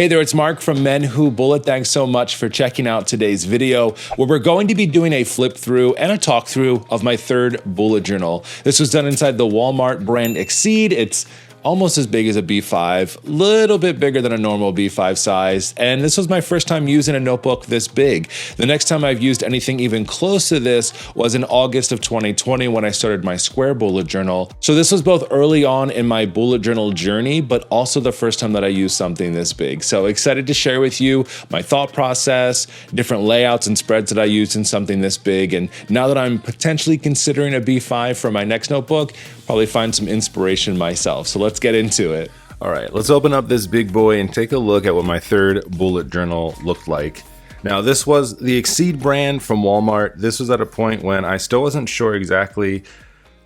Hey there, it's Mark from Men Who Bullet. Thanks so much for checking out today's video, where we're going to be doing a flip through and a talk through of my third bullet journal. This was done inside the Walmart brand Exceed. It's almost as big as a B5, little bit bigger than a normal B5 size, and this was my first time using a notebook this big. The next time I've used anything even close to this was in August of 2020 when I started my square bullet journal. So this was both early on in my bullet journal journey, but also the first time that I used something this big. So excited to share with you my thought process, different layouts and spreads that I used in something this big, and now that I'm potentially considering a B5 for my next notebook, probably find some inspiration myself. So let's get into it. All right, let's open up this big boy and take a look at what my third bullet journal looked like. Now, this was the Exceed brand from Walmart. This was at a point when I still wasn't sure exactly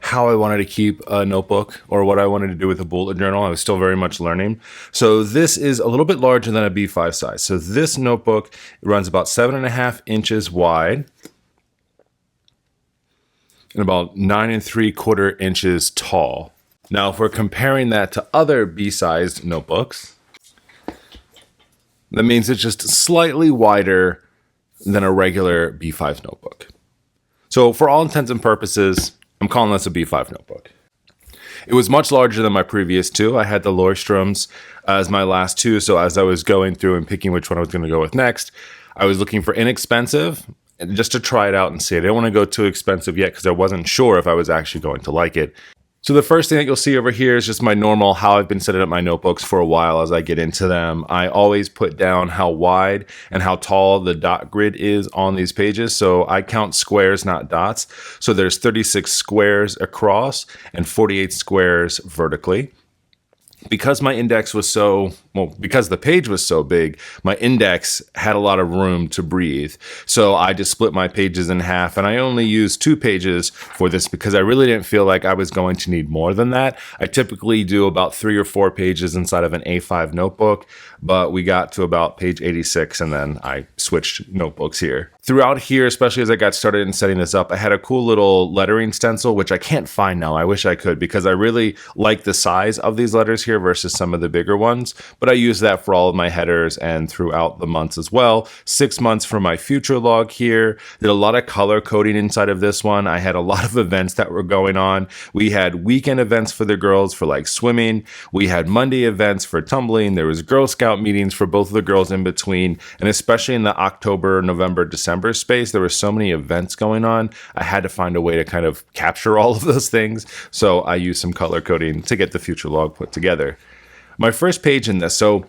how I wanted to keep a notebook or what I wanted to do with a bullet journal. I was still very much learning. So this is a little bit larger than a B5 size. So this notebook runs about 7.5 inches wide and about 9 3/4 inches tall. Now, if we're comparing that to other B-sized notebooks, that means it's just slightly wider than a regular B5 notebook. So for all intents and purposes, I'm calling this a B5 notebook. It was much larger than my previous two. I had the Leuchtturms as my last two, so as I was going through and picking which one I was going to go with next, I was looking for inexpensive, and just to try it out and see it. I didn't want to go too expensive yet because I wasn't sure if I was actually going to like it. So the first thing that you'll see over here is just my normal, how I've been setting up my notebooks for a while as I get into them. I always put down how wide and how tall the dot grid is on these pages. So I count squares, not dots. So there's 36 squares across and 48 squares vertically. Because my index was because the page was so big, my index had a lot of room to breathe. So I just split my pages in half, and I only used 2 pages for this because I really didn't feel like I was going to need more than that. I typically do about 3 or 4 pages inside of an A5 notebook, but we got to about page 86, and then I switched notebooks here. Throughout here, especially as I got started in setting this up, I had a cool little lettering stencil, which I can't find now. I wish I could because I really like the size of these letters here versus some of the bigger ones. But I use that for all of my headers and throughout the months as well. 6 months for my future log here. Did a lot of color coding inside of this one. I had a lot of events that were going on. We had weekend events for the girls for like swimming. We had Monday events for tumbling. There was Girl Scout meetings for both of the girls in between. And especially in the October, November, December space, there were so many events going on. I had to find a way to kind of capture all of those things. So I used some color coding to get the future log put together. My first page in this, so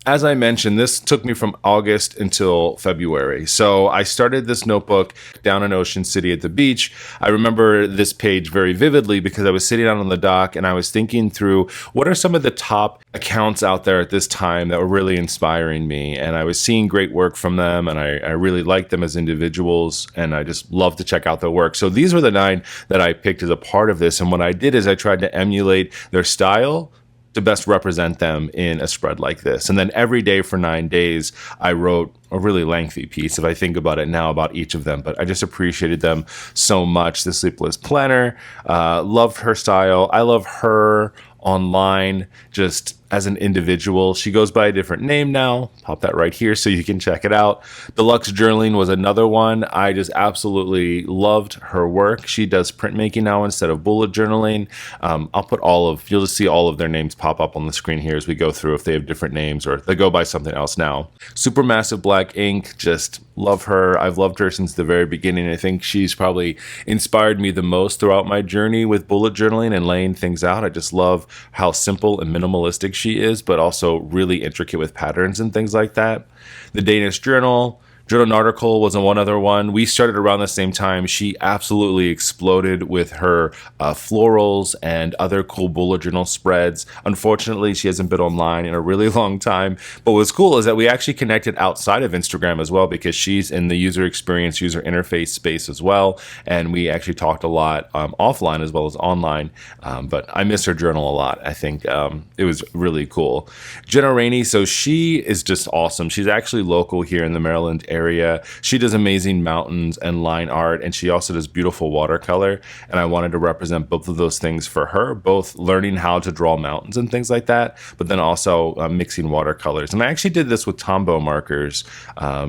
as I mentioned, this took me from August until February. So I started this notebook down in Ocean City at the beach. I remember this page very vividly because I was sitting out on the dock and I was thinking through what are some of the top accounts out there at this time that were really inspiring me. And I was seeing great work from them, and I really liked them as individuals, and I just love to check out their work. So these were the 9 that I picked as a part of this. And what I did is I tried to emulate their style to best represent them in a spread like this. And then every day for 9 days, I wrote a really lengthy piece, if I think about it now, about each of them. But I just appreciated them so much. The Sleepless Planner, loved her style. I love her online just as an individual. She goes by a different name now. Pop that right here so you can check it out. Deluxe Journaling was another one. I just absolutely loved her work. She does printmaking now instead of bullet journaling. I'll put you'll just see all of their names pop up on the screen here as we go through if they have different names or they go by something else now. Supermassive Black Ink, just love her. I've loved her since the very beginning. I think she's probably inspired me the most throughout my journey with bullet journaling and laying things out. I just love how simple and minimalistic she is, but also really intricate with patterns and things like that. The Danish Journal and Article was one other one. We started around the same time. She absolutely exploded with her florals and other cool bullet journal spreads. Unfortunately, she hasn't been online in a really long time. But what's cool is that we actually connected outside of Instagram as well, because she's in the user experience, user interface space as well. And we actually talked a lot offline as well as online. But I miss her journal a lot. I think it was really cool. Jenna Rainey, so she is just awesome. She's actually local here in the Maryland area. area. She does amazing mountains and line art, and she also does beautiful watercolor. And I wanted to represent both of those things for her, both learning how to draw mountains and things like that, but then also mixing watercolors. And I actually did this with Tombow markers,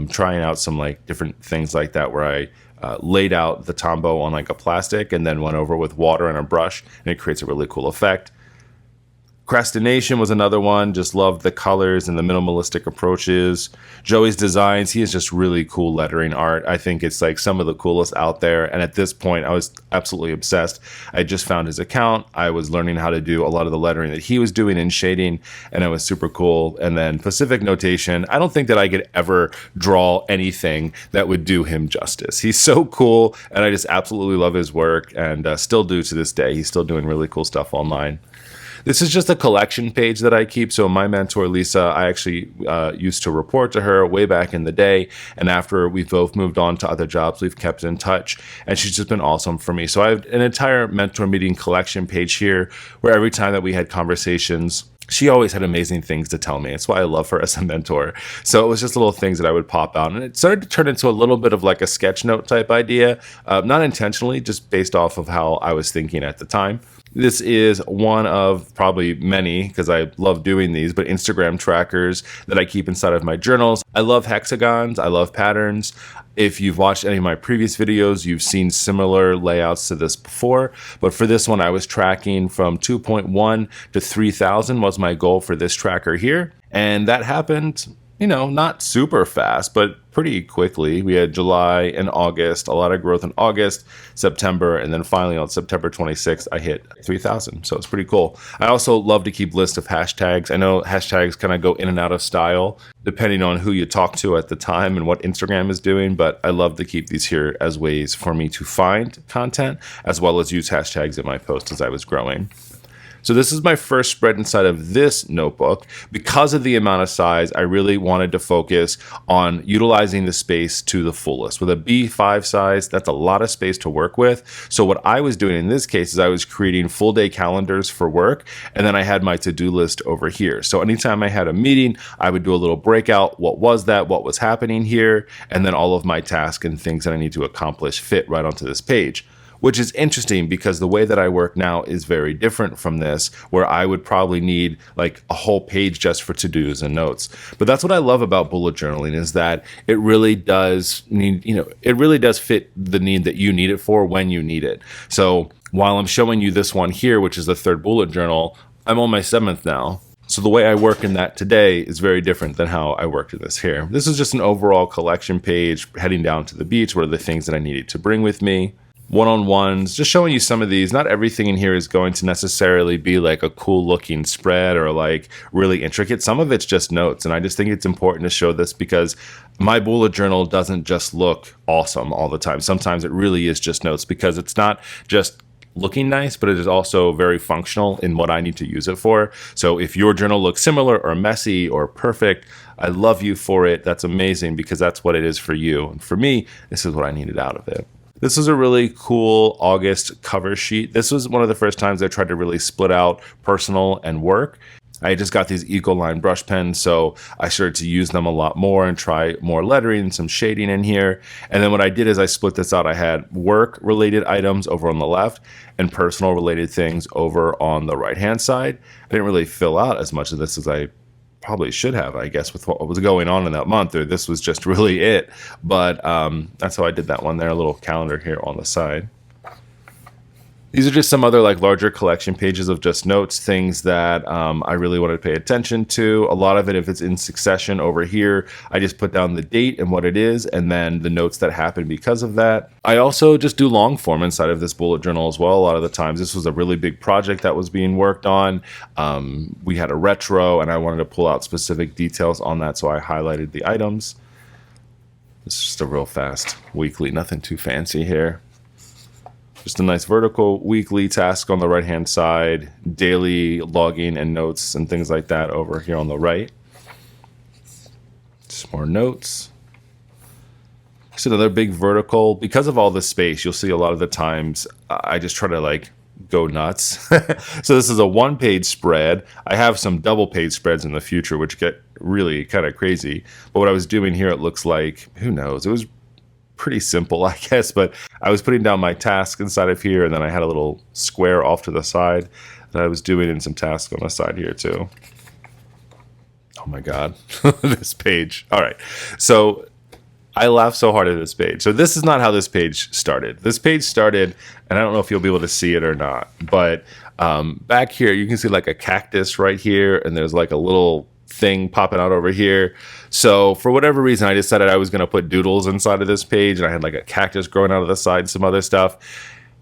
trying out some like different things like that, where I laid out the Tombow on like a plastic and then went over with water and a brush, and it creates a really cool effect. Procrastination was another one. Just loved the colors and the minimalistic approaches. Joey's designs, he is just really cool lettering art. I think it's like some of the coolest out there. And at this point, I was absolutely obsessed. I just found his account. I was learning how to do a lot of the lettering that he was doing in shading, and it was super cool. And then Pacific Notation, I don't think that I could ever draw anything that would do him justice. He's so cool, and I just absolutely love his work, and still do to this day. He's still doing really cool stuff online. This is just a collection page that I keep. So my mentor, Lisa, I actually used to report to her way back in the day. And after we've both moved on to other jobs, we've kept in touch. And she's just been awesome for me. So I have an entire mentor meeting collection page here, where every time that we had conversations, she always had amazing things to tell me. That's why I love her as a mentor. So it was just little things that I would pop out. And it started to turn into a little bit of like a sketch note type idea. Not intentionally, just based off of how I was thinking at the time. This is one of probably many, because I love doing these, but Instagram trackers that I keep inside of my journals. I love hexagons. I love patterns. If you've watched any of my previous videos, you've seen similar layouts to this before. But for this one, I was tracking from 2.1 to 3,000 was my goal for this tracker here. And that happened, you know, not super fast, but pretty quickly. We had July and August, a lot of growth in August, September, and then finally on September 26th, I hit 3,000. So it's pretty cool. I also love to keep lists of hashtags. I know hashtags kind of go in and out of style depending on who you talk to at the time and what Instagram is doing, but I love to keep these here as ways for me to find content, as well as use hashtags in my posts as I was growing. So this is my first spread inside of this notebook. Because of the amount of size, I really wanted to focus on utilizing the space to the fullest. With a B5 size, that's a lot of space to work with. So what I was doing in this case is I was creating full day calendars for work, and then I had my to-do list over here. So anytime I had a meeting, I would do a little breakout. What was that? What was happening here? And then all of my tasks and things that I need to accomplish fit right onto this page. Which is interesting because the way that I work now is very different from this, where I would probably need like a whole page just for to-dos and notes. But that's what I love about bullet journaling, is that it really does need, it really does fit the need that you need it for when you need it. So while I'm showing you this one here, which is the third bullet journal, I'm on my 7th now. So the way I work in that today is very different than how I worked in this here. This is just an overall collection page heading down to the beach. What are the things that I needed to bring with me? One-on-ones, just showing you some of these. Not everything in here is going to necessarily be like a cool looking spread or like really intricate. Some of it's just notes, and I just think it's important to show this because my bullet journal doesn't just look awesome all the time. Sometimes it really is just notes, because it's not just looking nice, but it is also very functional in what I need to use it for. So if your journal looks similar or messy or perfect, I love you for it. That's amazing, because that's what it is for you. And for me, this is what I needed out of it. This was a really cool August cover sheet. This was one of the first times I tried to really split out personal and work. I just got these Ecoline brush pens, so I started to use them a lot more and try more lettering and some shading in here. And then what I did is I split this out. I had work-related items over on the left and personal-related things over on the right-hand side. I didn't really fill out as much of this as I probably should have, I guess, with what was going on in that month, or this was just really it. But that's how I did that one there, a little calendar here on the side. These are just some other like larger collection pages of just notes, things that I really wanted to pay attention to. A lot of it, if it's in succession over here, I just put down the date and what it is, and then the notes that happened because of that. I also just do long form inside of this bullet journal as well. A lot of the times, this was a really big project that was being worked on. We had a retro, and I wanted to pull out specific details on that, so I highlighted the items. It's just a real fast weekly, nothing too fancy here. Just a nice vertical weekly task on the right-hand side, daily logging and notes and things like that over here on the right. Just more notes. Just another big vertical. Because of all this space, you'll see a lot of the times I just try to like go nuts. So this is a one-page spread. I have some double-page spreads in the future, which get really kind of crazy. But what I was doing here, it looks like, who knows? It was pretty simple, I guess, but I was putting down my task inside of here, and then I had a little square off to the side that I was doing in some tasks on the side here too. Oh my God, this page. All right. So I laughed so hard at this page. So this is not how this page started. This page started, and I don't know if you'll be able to see it or not, but back here, you can see like a cactus right here, and there's like a little thing popping out over here. So for whatever reason, I decided I was going to put doodles inside of this page, and I had like a cactus growing out of the side and some other stuff.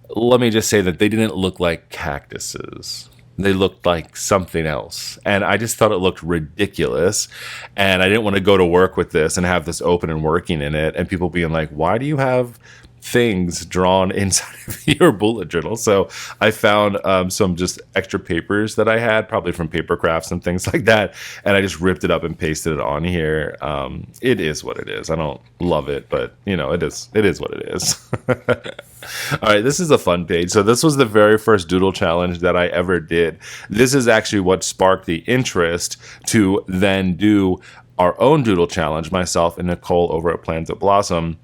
Let me just say that they didn't look like cactuses. They looked like something else. And I just thought it looked ridiculous. And I didn't want to go to work with this and have this open and working in it. And people being like, why do you have things drawn inside of your bullet journal? So I found some just extra papers that I had, probably from paper crafts and things like that, and I just ripped it up and pasted it on here. It is what it is. I don't love it, but it is what it is. All right, this is a fun page. So this was the very first doodle challenge that I ever did. This is actually what sparked the interest to then do our own doodle challenge, myself and Nicole over at Plans That Blossom.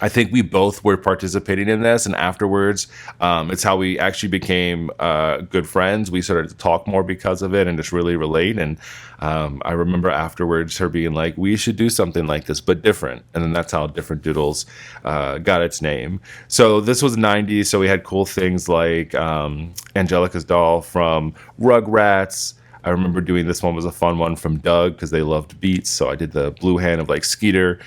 I think we both were participating in this, and afterwards, it's how we actually became good friends. We started to talk more because of it and just really relate. And I remember afterwards her being like, we should do something like this, but different. And then that's how Different Doodles got its name. So this was 90s, so we had cool things like Angelica's doll from Rugrats. I remember doing this one was a fun one from Doug because they loved beats. So I did the blue hand of like Skeeter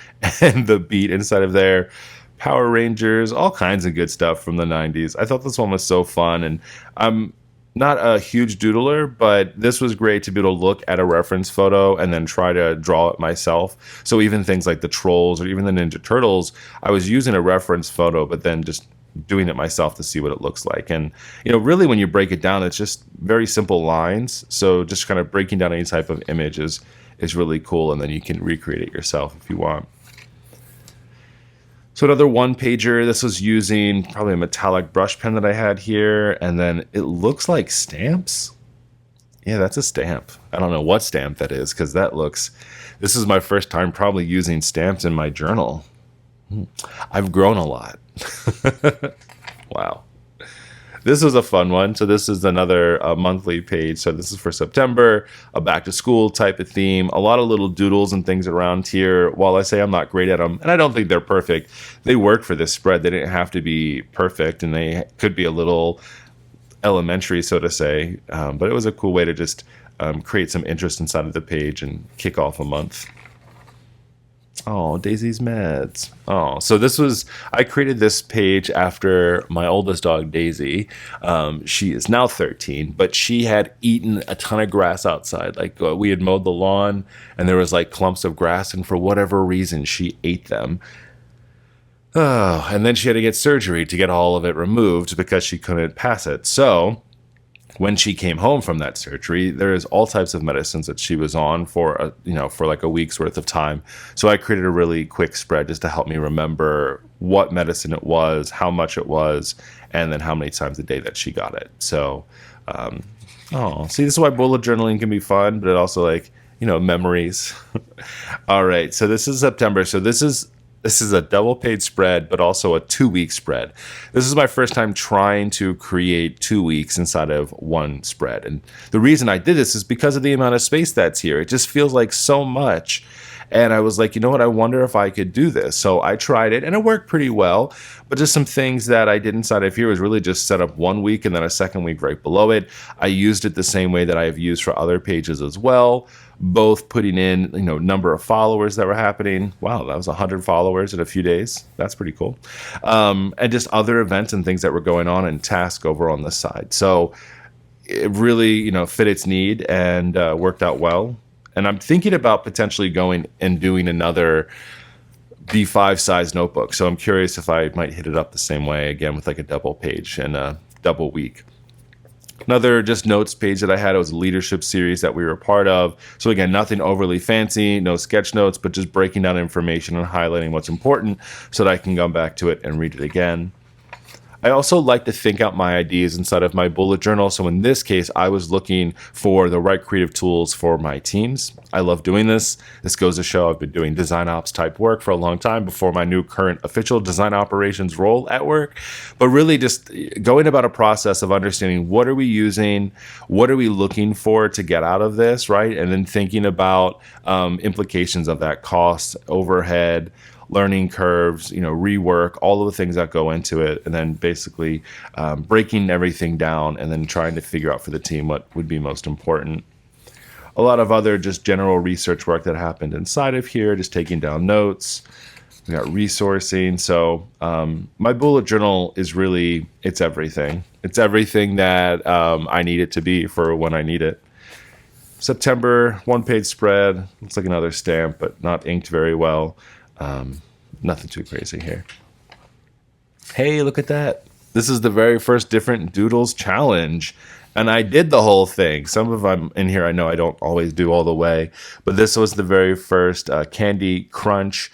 and the beat inside of there. Power Rangers, all kinds of good stuff from the 90s. I thought this one was so fun. And I'm not a huge doodler, but this was great to be able to look at a reference photo and then try to draw it myself. So even things like the Trolls or even the Ninja Turtles, I was using a reference photo, but then just doing it myself to see what it looks like. And really when you break it down, it's just very simple lines. So just kind of breaking down any type of image is really cool, and then you can recreate it yourself if you want. So another one pager, this was using probably a metallic brush pen that I had here, and then it looks like stamps. Yeah, that's a stamp. I don't know what stamp that is, because this is my first time probably using stamps in my journal. I've grown a lot. Wow. This was a fun one. So this is another monthly page. So this is for September, a back to school type of theme. A lot of little doodles and things around here. While I say I'm not great at them, and I don't think they're perfect, they work for this spread. They didn't have to be perfect, and they could be a little elementary, so to say. But it was a cool way to just create some interest inside of the page and kick off a month. Oh, Daisy's meds. Oh, so I created this page after my oldest dog, Daisy. She is now 13, but she had eaten a ton of grass outside. Like we had mowed the lawn and there was like clumps of grass, and for whatever reason, she ate them. Oh, and then she had to get surgery to get all of it removed because she couldn't pass it. So when she came home from that surgery, there is all types of medicines that she was on for like a week's worth of time. So I created a really quick spread just to help me remember what medicine it was, how much it was, and then how many times a day that she got it. So, see, this is why bullet journaling can be fun, but it also memories. All right, so this is September. So this is a double page spread, but also a 2-week spread. This is my first time trying to create 2 weeks inside of one spread. And the reason I did this is because of the amount of space that's here. It just feels like so much. And I was like, you know what? I wonder if I could do this. So I tried it and it worked pretty well. But just some things that I did inside of here was really just set up 1 week and then a second week right below it. I used it the same way that I have used for other pages as well. Both putting in, number of followers that were happening. Wow, that was 100 followers in a few days. That's pretty cool. And just other events and things that were going on and tasks over on this side. So it really, fit its need and worked out well. And I'm thinking about potentially going and doing another B5 size notebook. So I'm curious if I might hit it up the same way again with like a double page and a double week. Another just notes page that I had, it was a leadership series that we were a part of. So again, nothing overly fancy, no sketch notes, but just breaking down information and highlighting what's important so that I can come back to it and read it again. I also like to think out my ideas inside of my bullet journal. So in this case, I was looking for the right creative tools for my teams. I love doing this. This goes to show I've been doing design ops type work for a long time before my new current official design operations role at work. But really just going about a process of understanding what are we using, what are we looking for to get out of this, right? And then thinking about implications of that: cost, overhead, learning curves, rework, all of the things that go into it, and then basically breaking everything down and then trying to figure out for the team what would be most important. A lot of other just general research work that happened inside of here, just taking down notes. We got resourcing. So my bullet journal is really, it's everything. It's everything that I need it to be for when I need it. September, 1-page spread. Looks like another stamp, but not inked very well. Nothing too crazy here. Hey, look at that. This is the very first different Doodles challenge. And I did the whole thing. Some of them in here I know I don't always do all the way. But this was the very first Candy Crunch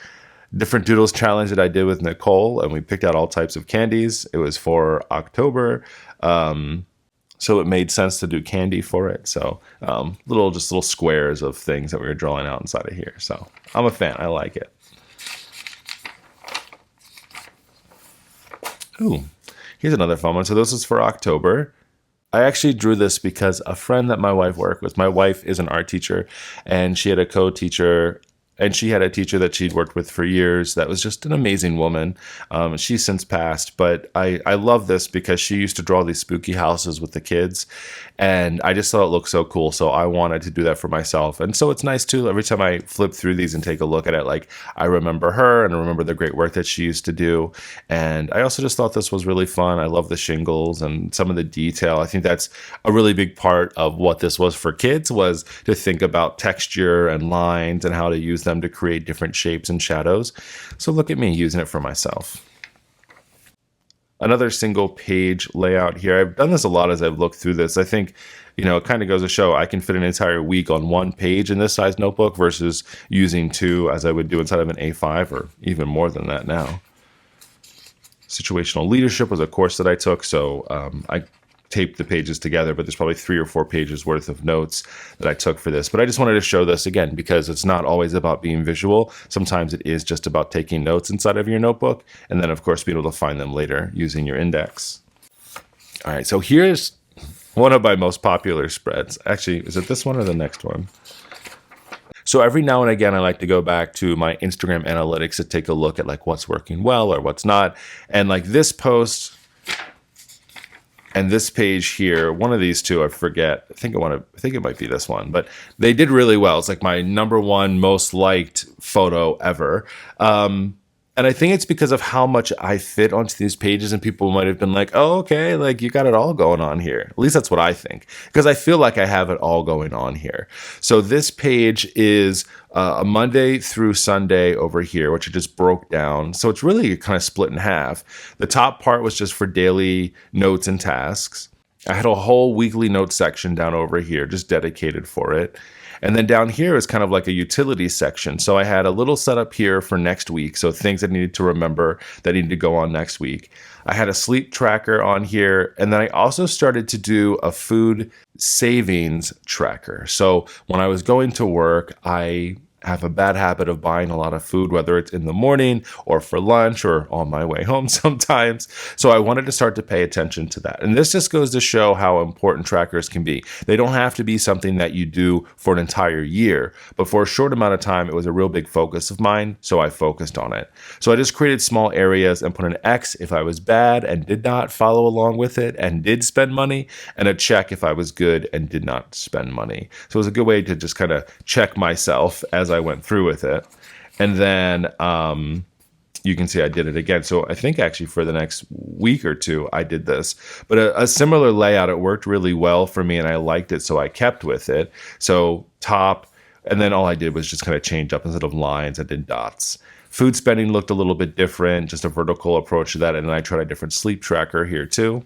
different Doodles challenge that I did with Nicole. And we picked out all types of candies. It was for October. So it made sense to do candy for it. So little squares of things that we were drawing out inside of here. So I'm a fan. I like it. Ooh, here's another fun one. So this is for October. I actually drew this because a friend that my wife worked with, my wife is an art teacher, and she had a co-teacher, and she had a teacher that she'd worked with for years that was just an amazing woman. She's since passed, but I love this because she used to draw these spooky houses with the kids, and I just thought it looked so cool, so I wanted to do that for myself. And so it's nice too, every time I flip through these and take a look at it, like I remember her and I remember the great work that she used to do. And I also just thought this was really fun. I love the shingles and some of the detail. I think that's a really big part of what this was for kids, was to think about texture and lines and how to use them to create different shapes and shadows. So look at me using it for myself. Another single page layout here. I've done this a lot as I've looked through this. I think, it kind of goes to show I can fit an entire week on one page in this size notebook versus using two as I would do inside of an A5 or even more than that now. Situational leadership was a course that I took, so I taped the pages together, but there's probably 3 or 4 pages worth of notes that I took for this. But I just wanted to show this again because it's not always about being visual. Sometimes it is just about taking notes inside of your notebook and then, of course, being able to find them later using your index. All right, so here's one of my most popular spreads. Actually, is it this one or the next one? So every now and again, I like to go back to my Instagram analytics to take a look at like what's working well or what's not. And like this post and this page here, one of these two, I forget. I think it might be this one, but they did really well. It's like my #1 most liked photo ever. And I think it's because of how much I fit onto these pages, and people might have been like, oh, okay, like you got it all going on here. At least that's what I think, because I feel like I have it all going on here. So this page is a Monday through Sunday over here, which I just broke down. So it's really kind of split in half. The top part was just for daily notes and tasks. I had a whole weekly notes section down over here, just dedicated for it. And then down here is kind of like a utility section. So I had a little setup here for next week. So things I needed to remember that needed to go on next week. I had a sleep tracker on here. And then I also started to do a food savings tracker. So when I was going to work, I have a bad habit of buying a lot of food, whether it's in the morning or for lunch or on my way home sometimes. So I wanted to start to pay attention to that. And this just goes to show how important trackers can be. They don't have to be something that you do for an entire year, but for a short amount of time, it was a real big focus of mine. So I focused on it. So I just created small areas and put an X if I was bad and did not follow along with it and did spend money, and a check if I was good and did not spend money. So it was a good way to just kind of check myself as I went through with it. And then you can see I did it again. So I think actually for the next week or two, I did this. But a similar layout, it worked really well for me and I liked it, so I kept with it. So top, and then all I did was just kind of change up instead of lines, I did dots. Food spending looked a little bit different, just a vertical approach to that. And then I tried a different sleep tracker here too.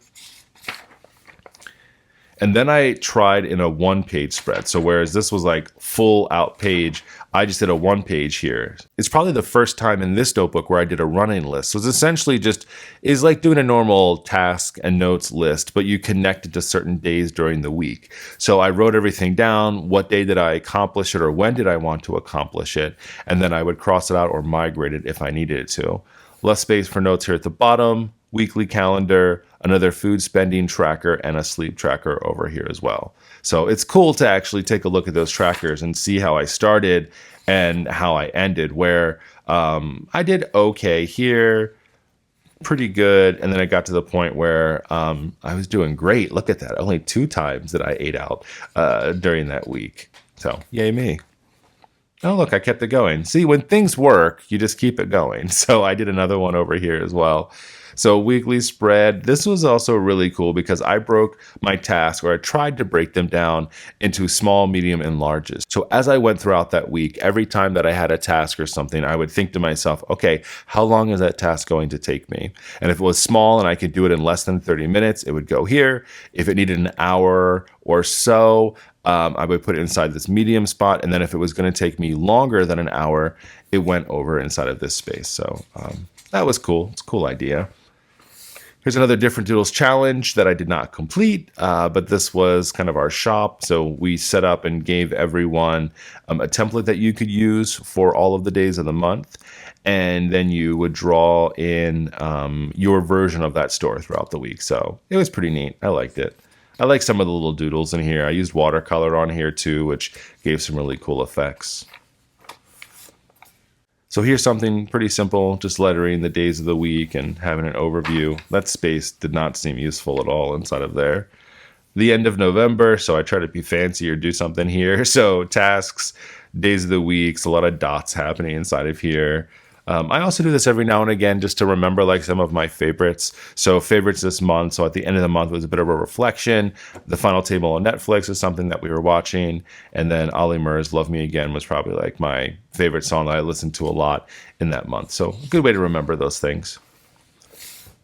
And then I tried in a 1-page spread. So whereas this was like full out page, I just did a 1-page here. It's probably the first time in this notebook where I did a running list. So it's essentially just is like doing a normal task and notes list, but you connect it to certain days during the week. So I wrote everything down. What day did I accomplish it, or when did I want to accomplish it? And then I would cross it out or migrate it if I needed it to. Less space for notes here at the bottom. Weekly calendar, another food spending tracker, and a sleep tracker over here as well. So it's cool to actually take a look at those trackers and see how I started and how I ended, where I did okay here, pretty good, and then I got to the point where I was doing great. Look at that. Only 2 times that I ate out during that week. So yay me. Oh, look, I kept it going. See, when things work, you just keep it going. So I did another one over here as well. So weekly spread, this was also really cool because I broke my task, or I tried to break them down into small, medium, and larges. So as I went throughout that week, every time that I had a task or something, I would think to myself, okay, how long is that task going to take me? And if it was small and I could do it in less than 30 minutes, it would go here. If it needed an hour or so, I would put it inside this medium spot. And then if it was going to take me longer than an hour, it went over inside of this space. So that was cool. It's a cool idea. Here's another Different Doodles challenge that I did not complete, but this was kind of our shop. So we set up and gave everyone a template that you could use for all of the days of the month. And then you would draw in your version of that store throughout the week. So it was pretty neat. I liked it. I like some of the little doodles in here. I used watercolor on here too, which gave some really cool effects. So here's something pretty simple, just lettering the days of the week and having an overview. That space did not seem useful at all inside of there. The end of November, so I try to be fancy or do something here. So tasks, days of the weeks, a lot of dots happening inside of here. I also do this every now and again just to remember like some of my favorites. So favorites this month. So at the end of the month was a bit of a reflection. The Final Table on Netflix is something that we were watching. And then Ollie Murs' Love Me Again was probably like my favorite song that I listened to a lot in that month. So a good way to remember those things.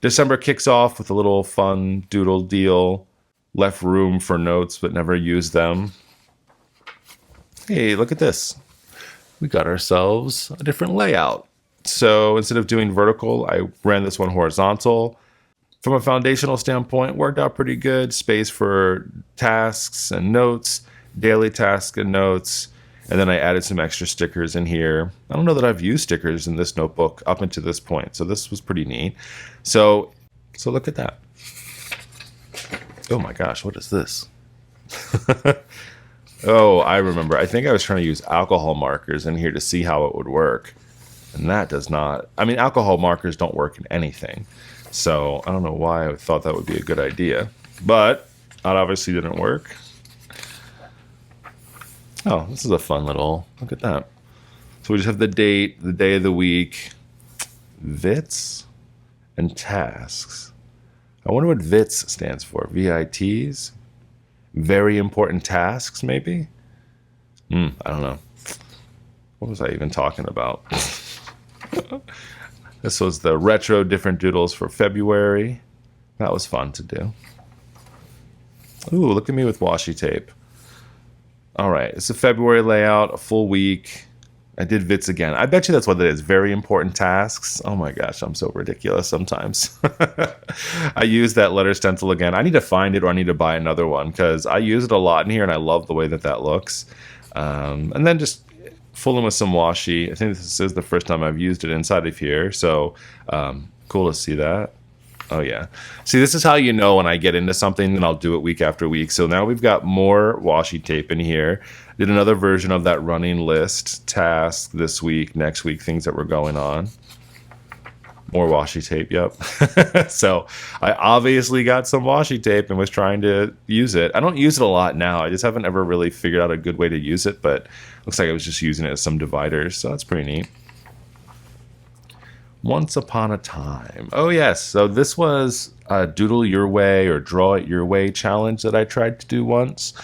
December kicks off with a little fun doodle deal. Left room for notes but never used them. Hey, look at this. We got ourselves a different layout. So instead of doing vertical, I ran this one horizontal. From a foundational standpoint, worked out pretty good. Space for tasks and notes, daily tasks and notes. And then I added some extra stickers in here. I don't know that I've used stickers in this notebook up until this point. So this was pretty neat. So look at that. Oh my gosh, what is this? Oh, I remember. I think I was trying to use alcohol markers in here to see how it would work. And that does not, I mean, alcohol markers don't work in anything. So I don't know why I thought that would be a good idea, but that obviously didn't work. Oh, this is a fun little, look at that. So we just have the date, the day of the week, VITs, and tasks. I wonder what VITs stands for. VITs? Very important tasks, maybe? I don't know. What was I even talking about? This was the retro different doodles for February. That was fun to do. Ooh, look at me with washi tape. All right, it's a February layout, a full week. I did VITs again. I bet you that's what it is. Very important tasks. Oh my gosh, I'm so ridiculous sometimes. I use that letter stencil again. I need to find it or I need to buy another one because I use it a lot in here and I love the way that that looks. And then just fooling with some washi. I think this is the first time I've used it inside of here. So cool to see that. Oh yeah. See, this is how you know when I get into something, then I'll do it week after week. So now we've got more washi tape in here. Did another version of that running list, task this week, next week, things that were going on. More washi tape, yep. So I obviously got some washi tape and was trying to use it. I don't use it a lot now. I just haven't ever really figured out a good way to use it, but looks like I was just using it as some dividers. So that's pretty neat. Once Upon a Time. Oh yes, so this was a Doodle Your Way or Draw It Your Way challenge that I tried to do once.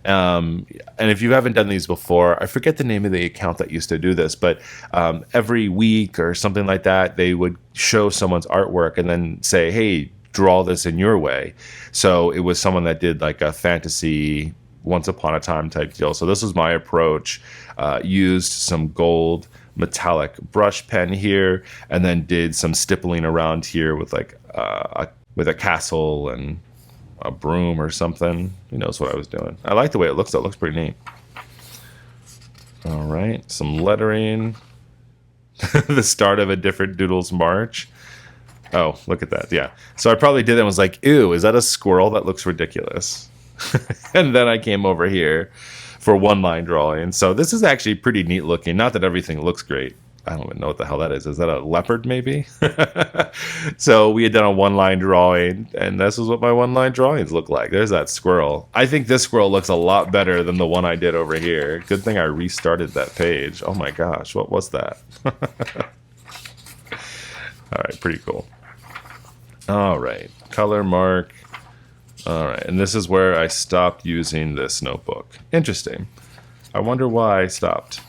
And if you haven't done these before, I forget the name of the account that used to do this, but every week or something like that, they would show someone's artwork and then say, hey, draw this in your way. So it was someone that did like a fantasy once upon a time type deal. So this was my approach. Used some gold metallic brush pen here, and then did some stippling around here with like with a castle and a broom or something. Who knows what I was doing. I like the way it looks. That looks pretty neat. All right, some lettering. The start of a different Doodles march. Oh, look at that. Yeah. So I probably did that and was like, ew, is that a squirrel? That looks ridiculous. And then I came over here for one line drawing. So this is actually pretty neat looking. Not that everything looks great. I don't even know what the hell that is. Is that a leopard maybe? So we had done a one line drawing, and this is what my one line drawings look like. There's that squirrel. I think this squirrel looks a lot better than the one I did over here. Good thing I restarted that page. Oh my gosh, what was that? All right, pretty cool. All right, color mark. All right, and this is where I stopped using this notebook. Interesting. I wonder why I stopped.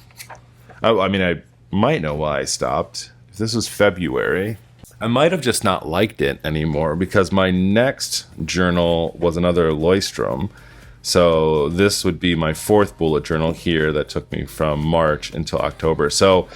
I mean, I might know why I stopped. If this was February, I might have just not liked it anymore, because my next journal was another Leuchtturm. So this would be my fourth bullet journal here that took me from March until October. So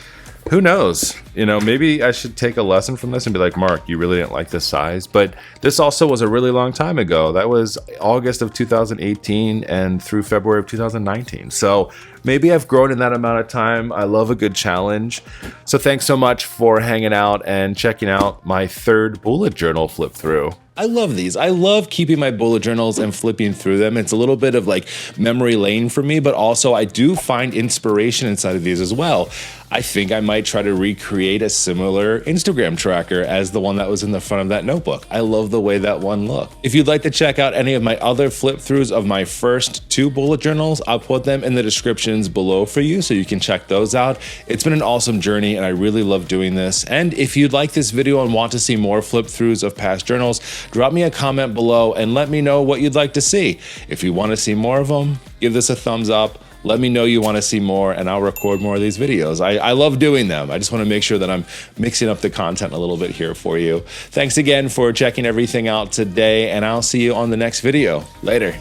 who knows? You know, maybe I should take a lesson from this and be like, Mark, you really didn't like this size. But this also was a really long time ago. That was August of 2018 and through February of 2019. So maybe I've grown in that amount of time. I love a good challenge. So thanks so much for hanging out and checking out my third bullet journal flip through. I love these. I love keeping my bullet journals and flipping through them. It's a little bit of like memory lane for me, but also I do find inspiration inside of these as well. I think I might try to recreate a similar Instagram tracker as the one that was in the front of that notebook. I love the way that one looked. If you'd like to check out any of my other flip throughs of my first two bullet journals, I'll put them in the descriptions below for you so you can check those out. It's been an awesome journey and I really love doing this. And if you'd like this video and want to see more flip throughs of past journals, drop me a comment below and let me know what you'd like to see. If you want to see more of them, give this a thumbs up. Let me know you want to see more and I'll record more of these videos. I love doing them. I just want to make sure that I'm mixing up the content a little bit here for you. Thanks again for checking everything out today, and I'll see you on the next video. Later.